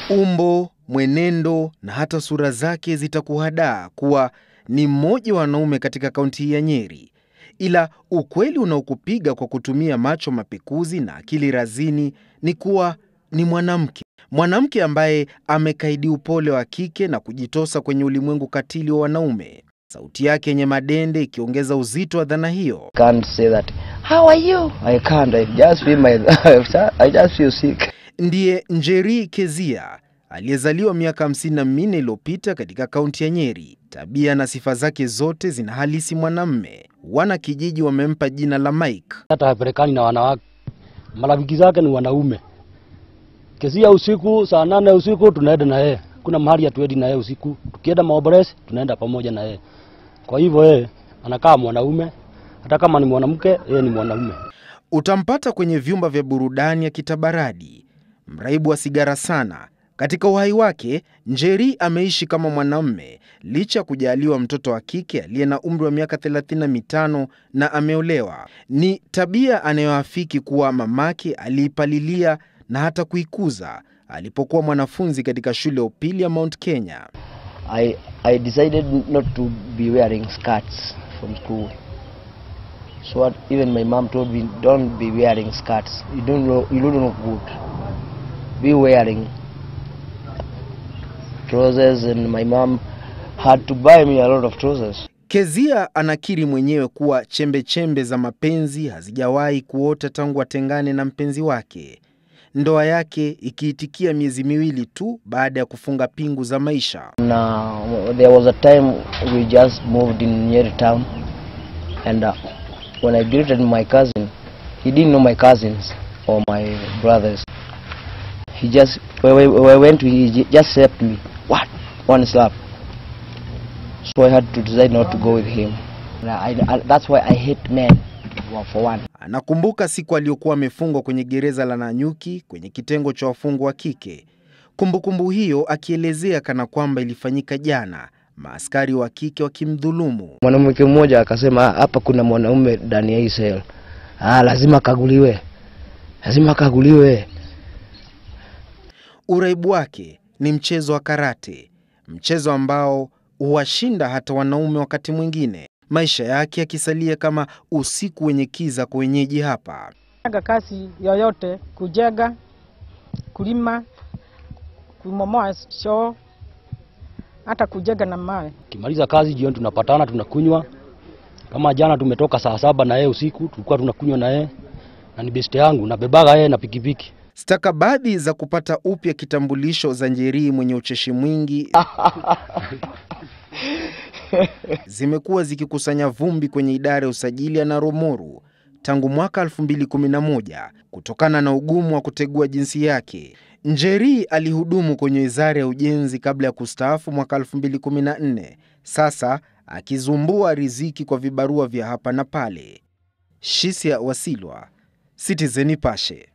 Umbo, mwenendo na hata sura zake zitakuhadaa kuwa ni mmoja wa wanaume katika kaunti hii ya Nyeri. Ila ukweli unaokupiga kwa kutumia macho mapekuzi na akili razini ni kuwa ni mwanamke. Mwanamke ambaye amekaidi upole wa kike na kujitosa kwenye ulimwengu katili wa wanaume. Sauti yake yenye madende ikiongeza uzito wa dhana hiyo. Can't say that. How are you? I can't. I just feel sick. Ndiye Njeri Kezia, aliyezaliwa miaka 54 iliyopita katika kaunti ya Nyeri. Tabia na sifa zake zote zina halisi mwanamume. Wana kijiji wamempa jina la Mike. Hata hapelekani na wanawake. Marafiki zake ni wanaume. Kezia usiku saa 8 usiku tunaenda na yeye. Kuna mahali hatuendi na yeye usiku. Tukienda maoboresi tunaenda pamoja na yeye. Kwa hivyo yeye anakaa mwanaume, hata kama ni mwanamke yeye ni mwanaume. Utampata kwenye vyumba vya burudani akitabaradi. Mraibu wa sigara sana. Katika uhai wake, Njeri ameishi kama mwanamume licha kujaliwa mtoto wa kike aliye na umri wa miaka 35 na ameolewa. Ni tabia anayoafiki kuwa mamake aliipalilia na hata kuikuza alipokuwa mwanafunzi katika shule ya upili ya Mount Kenya. I decided not to be wearing skirts from school. So what, even my mom told me, don't be wearing skirts. You don't look good. Be wearing trousers, and my mom had to buy me a lot of trousers. Kezia anakiri mwenyewe kuwa chembe za mapenzi hazijawahi kuota tangu atengane na mpenzi wake. Ndoa yake ikiitikia miezi 2 tu baada ya kufunga pingu za maisha. Now, there was a time we just moved in Nyeri town, and when I greeted my cousin, he didn't know my cousins or my brothers. He just, when I went to, he just slapped me. What? One slap. So I had to decide not to go with him. That's why I hate men, for one. Anakumbuka siku aliyokuwa amefungwa kwenye gereza la Nanyuki kwenye kitengo cha wafungwa wa kike. Kumbukumbu hiyo akielezea kana kwamba ilifanyika jana, maaskari wa kike wakimdhulumu. Mwanamke mmoja akasema hapa kuna mwanaume ndani ya hii cell. Lazima kaguliwe. Lazima kaguliwe. Uraibu wake ni mchezo wa karate, mchezo ambao huwashinda hata wanaume wakati mwingine. Maisha yake yakisalia kama usiku wenye kiza kwa wenyeji hapa. Kazi yoyote, kujenga, kulima, kumomoa shoo, hata kujenga na mawe. Kimaliza kazi jioni tunapatana tunakunywa. Kama jana tumetoka saa 7 na yeye usiku, tulikuwa tunakunywa na yeye. Na ni best yangu, na bebaga yeye na pikipiki. Stakabadhi za kupata upya kitambulisho za Njeri mwenye ucheshi mwingi zimekuwa zikikusanya vumbi kwenye idara ya usajili ya Naromoru tangu mwaka 2011 kutokana na ugumu wa kutegua jinsi yake. Njeri alihudumu kwenye wizara ya ujenzi kabla ya kustaafu mwaka 2014, sasa akizumbua riziki kwa vibarua vya hapa na pale. Shisia Wasilwa, Citizen Nipashe.